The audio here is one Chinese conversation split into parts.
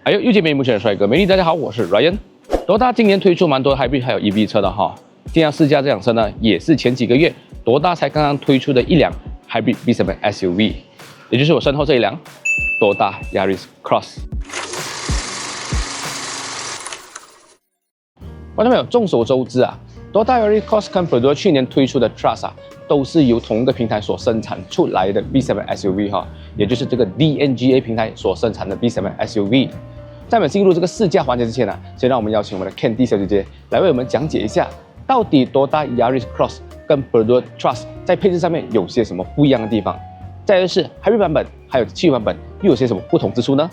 還有又見面目前的帥哥美麗，大家好，我是 Ryan。Toyota 今年推出蠻多 Hybrid 還有 EV 車的哈，今天試駕這輛車呢，也是前幾個月Toyota才剛剛推出的一輛 Hybrid B7 SUV， 也就是我身後這一輛Toyota Yaris Cross。觀眾朋友，眾所周知啊，Toyota Yaris Cross 跟 Perodua 去年推出的 Trust 啊，都是由同一個平台所生產出來的 B7 SUV 哈，也就是這個 DNGA 平台所生產的 B7 SUV。在我們進入這個試駕環節之前呢，先讓我們邀請我們的 Candy 小姐姐來為我們講解一下，到底 Toyota Yaris Cross 跟 Perodua Trust 在配置上面有些什麼不一樣的地方？再來就是 Hybrid 版本還有汽油版本又有些什麼不同之處呢？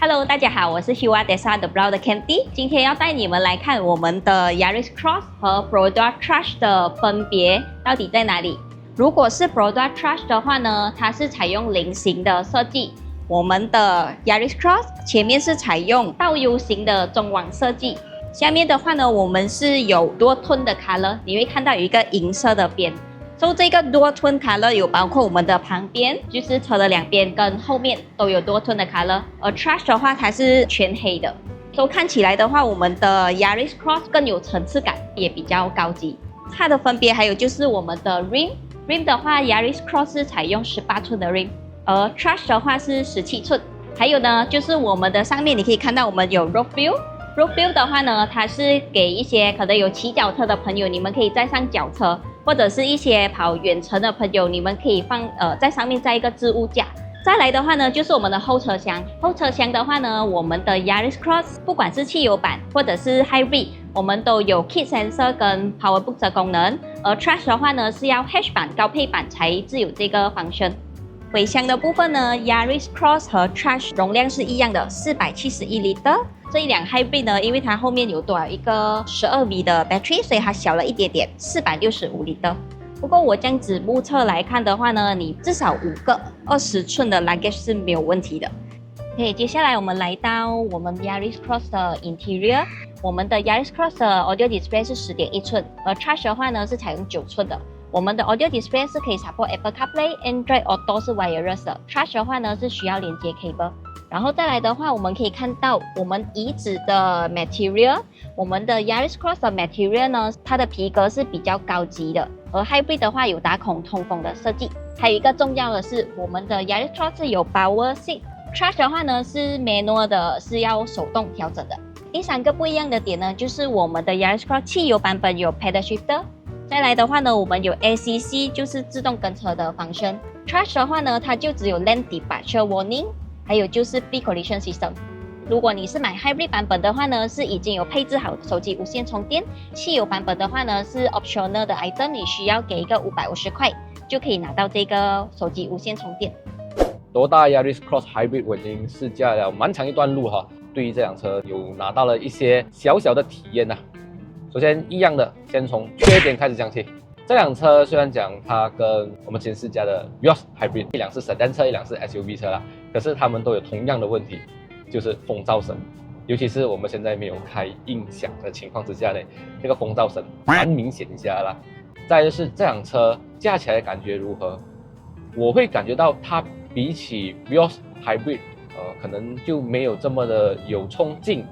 Hello， 大家好，我是 Hiwa Desa The Brow 的 Candy， 今天要帶你們來看我們的 Yaris Cross 和 Perodua Trust 的分別到底在哪裡。如果是 Perodua Trust 的話呢，它是採用菱形的設計。我們的 Yaris Cross 前面是採用倒 U 型的中網設計，下面的話呢，我們是有 Dual Tone 的 color， 你會看到有一個銀色的邊。So 這個 Dual Tone color 有包括我們的旁邊，就是車的兩邊跟後面都有 Dual Tone 的 color， 而 Trust 的話它是全黑的。So 看起來的話，我們的 Yaris Cross 更有層次感，也比較高級。它的分別還有就是我們的 Rim 的話 ，Yaris Cross 是採用18寸的 Rim。而 Trust 的話是17寸，還有呢，就是我們的上面你可以看到我們有 Roof View。Roof View 的話呢，它是給一些可能有騎腳車的朋友，你們可以載上腳車，或者是一些跑遠程的朋友，你們可以放在上面载一個置物架。再來的話呢，就是我們的後車廂。後車廂的話呢，我們的 Yaris Cross 不管是汽油版或者是 Hybrid， 我們都有 Keep Sensor 跟 Power Boost 的功能。而 Trust 的話呢，是要 Hatch 版高配版才自有這個 function。尾箱的部分呢 ，Yaris Cross 和 Trust 容量是一樣的，471 L。這一輛 Hybrid 呢，因為它後面有多少一個12V 的 battery， 所以它小了一點點，465 L。不過我這樣子目測來看的話呢，你至少5個20寸的 luggage 是沒有問題的。OK， 接下來我們來到我們 Yaris Cross 的 interior。我們的 Yaris Cross 的 audio display 是10.1寸，而 Trust 的話呢是採用9寸的。我們的 audio display 是可以 support Apple CarPlay、Android Auto 是 wireless 的。Trust 的話呢是需要連接 cable。然後再來的話，我們可以看到我們椅子的 material， 我們的 Yaris Cross 的 material 呢，它的皮革是比較高級的，而 Hybrid 的話有打孔通風的設計。還有一個重要的是，我們的 Yaris Cross 是有 power seat，Trust 的話呢是 manual 的，是要手動調整的。第三個不一樣的點呢，就是我們的 Yaris Cross 汽油版本有 pedal shifter。再來的話呢，我们有 ACC， 就是自動跟車的 function。Trust 的話呢，它就只有 lane departure warning， 還有就是 pre-collision system。如果你是買 Hybrid 版本的話呢，是已經有配置好手機無線充電。汽油版本的話呢，是 optional 的 item， 你需要給一個550塊，就可以拿到這個手機無線充電。Toyota Yaris Cross Hybrid 我已經試駕了蠻長一段路哈，對於這輛車有拿到了一些小小的體驗吶。首先一樣的，先從缺點開始講起。這輛車雖然講它跟我們之前試駕的 Vios Hybrid 一輛是 sedan 車，一輛是 SUV 車啦，可是它們都有同樣的問題，就是風噪聲。尤其是我們現在沒有開音響的情況之下呢，這個風噪聲蠻明顯一下啦。再來就是這輛車駕起來的感覺如何？我會感覺到它比起 Vios Hybrid， 可能就沒有這麼的有衝勁。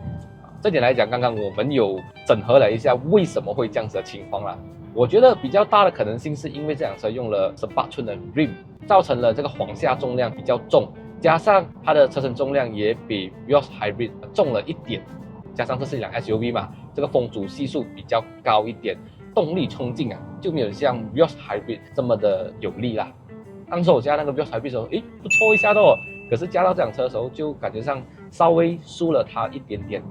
這點來講，剛剛我們有整合了一下為什麼會這樣子的情況啦。我覺得比較大的可能性是因為這輛車用了18寸的 Rim， 造成了這個簧下重量比較重，加上它的車身重量也比 Vios Hybrid 重了一點，加上這是一輛 SUV 嘛，這個風阻係數比較高一點，動力衝勁就沒有像 Vios Hybrid 這麼的有力啦。當時我駕那個 Vios Hybrid 的時候，不錯一下的哦，可是駕到這輛車的時候就感覺上稍微輸了它一點點。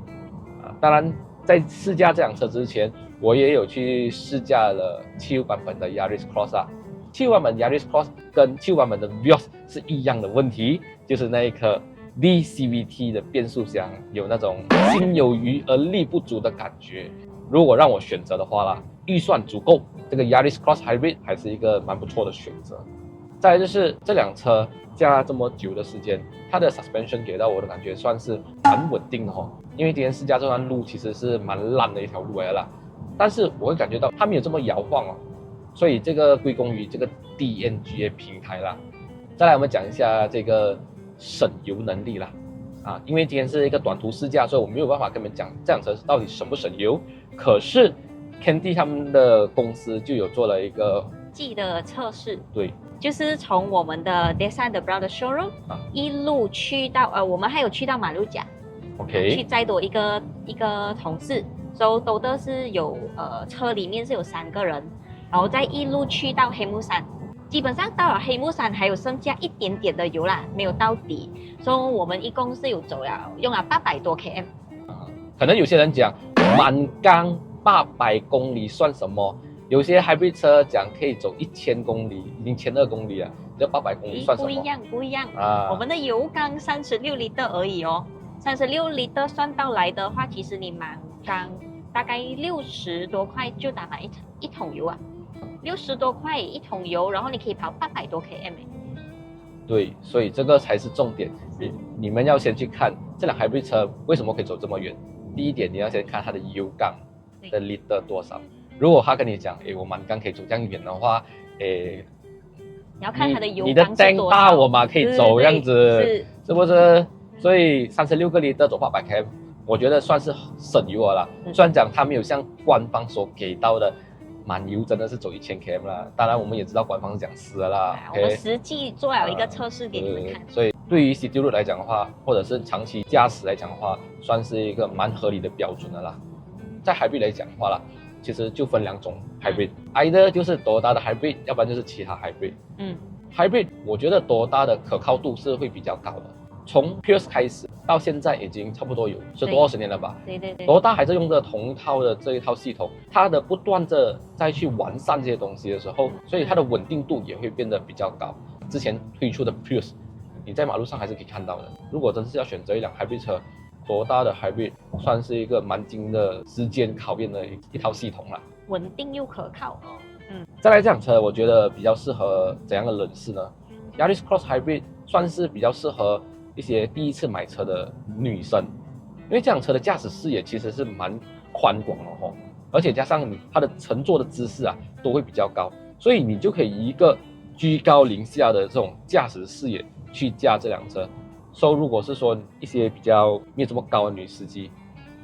當然，在試駕這輛車之前，我也有去試駕了汽油版本的 Yaris Cross 啊。汽油版本 Yaris Cross 跟汽油版本的 Vios 是一樣的問題，就是那一顆 DCVT 的變速箱有那種心有餘而力不足的感覺。如果讓我選擇的話啦，預算足夠，這個 Yaris Cross Hybrid 還是一個蠻不錯的選擇。再來就是這輛車駕這麼久的時間，它的 suspension 給到我的感覺算是蠻穩定的哦。因為今天試駕這段路其實是蠻爛的一條路來了，但是我會感覺到它沒有這麼搖晃哦，所以這個歸功於這個 DNGA 平台啦。再來我們講一下這個省油能力啦。啊，因為今天是一個短途試駕，所以我沒有辦法跟你們講這輛車到底省不省油。可是 Candy 他們的公司就有做了一個季的測試，对，就是從我們的 Desa The Brown 的 showroom 一路去到我們還有去到馬六甲 ，OK， 去載多一個同事，所以都的是有車裡面是有3個人，然後再一路去到黑木山。基本上到了黑木山還有剩下一點點的油啦，沒有到底，所以我們一共是有走了用了800多 km。可能有些人講滿缸800公里算什麼？有些 hybrid 車講可以走1000公里，已經1200公里了，這800公里算什麼？不一樣啊！我們的油缸36 liter 而已哦，36 liter 算到來的話，其實你滿缸大概60多塊就打滿一桶油啊。60多塊一桶油，然後你可以跑800多 km。對，所以這個才是重點。你們要先去看這輛 hybrid 車為什麼可以走這麼遠。第一點，你要先看它的油缸的 liter 多少。如果他跟你講，我滿缸可以走這樣遠的話，你要看它的油缸你的 tank 大我嘛可以走這樣子，是不是？所以36個 liter 走800 km，我覺得算是省油了啦。雖然講它沒有像官方所給到的。滿油真的是走1000 km 啦，當然我們也知道官方是講是的啦。我們實際做了一個測試給你們看。所以對於 City Road 來講的話，或者是長期駕駛來講的話，算是一個蠻合理的標準的啦。在 Hybrid 來講的話啦，其實就分2種 Hybrid，either 就是Toyota的 Hybrid， 要不然就是其他 Hybrid。Hybrid 我覺得Toyota的可靠度是會比較高的。從 Prius 開始到現在已經差不多有10多20年了吧？對。Toyota還是用着同一套的這一套系統，它的不斷的再去完善這些東西的時候，所以它的穩定度也會變得比較高。之前推出的 Prius， 你在馬路上還是可以看到的。如果真是要選擇一輛 Hybrid 車，Toyota的 Hybrid 算是一個蠻經的時間考驗的一套系統啦，穩定又可靠。再來這輛車，我覺得比較適合怎樣的人士呢？Yaris Cross Hybrid 算是比較適合一些第一次買車的女生，因為這輛車的駕駛視野其實是蠻寬廣的哦，而且加上它的乘坐的姿勢啊都會比較高，所以你就可以以一個居高臨下的這種駕駛視野去駕這輛車。所以如果是說一些比較沒有這麼高的女司機，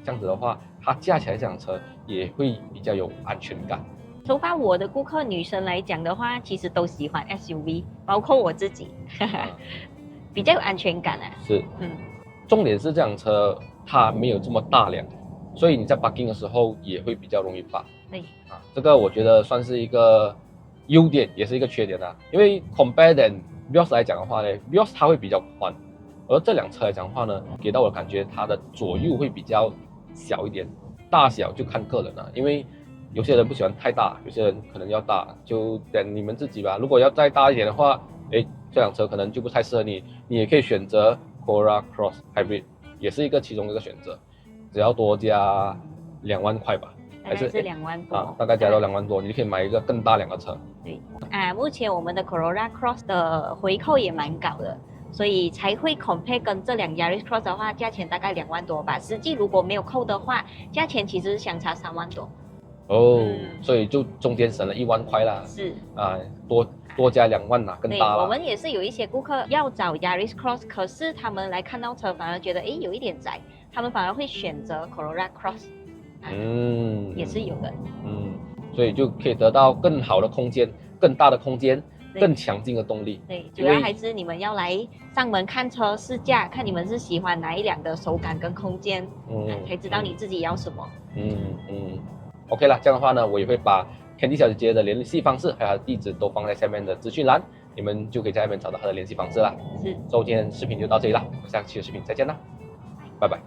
這樣子的話，她駕起來這輛車也會比較有安全感。so far我的顧客女生來講的話，其實都喜歡 SUV， 包括我自己。比較有安全感啊，是，重點是這輛車它沒有這麼大輛，所以你在 parking 的時候也會比較容易park。對，這個我覺得算是一個優點，也是一個缺點啊。因為 compare than Vios 來講的話呢，Vios 它會比較寬，而這輛車來講的話呢，給到我的感覺它的左右會比較小一點，大小就看個人了，因為有些人不喜歡太大，有些人可能要大，就等你們自己吧。如果要再大一點的話，這輛車可能就不太適合你，你也可以選擇 Corolla Cross Hybrid， 也是其中一個選擇，只要多加2萬塊吧，還是2萬多大概加到2萬多，你就可以買一個更大輛的車。對目前我們的 Corolla Cross 的回扣也蠻高的，所以才會 compare 跟這輛 Yaris Cross 的話，價錢大概2萬多吧。實際如果沒有扣的話，價錢其實相差3萬多。所以就中間省了1萬塊啦。是多加2萬更大了。我們也是有一些顧客要找 Yaris Cross， 可是他們來看到車反而覺得有一點窄，他們反而會選擇 Corolla Cross。也是有的。所以就可以得到更好的空間、更大的空間、更強勁的動力。对，主要還是你們要來上門看車試駕，看你們是喜歡哪一輛的手感跟空間，才知道你自己要什麼。OK 啦，這樣的話呢，我也會把 Candy 小姐姐的聯繫方式還有她的地址都放在下面的資訊欄，你們就可以在那邊找到她的聯繫方式啦。所以今天視頻就到這裡啦，我們下期的視頻再見啦，拜拜。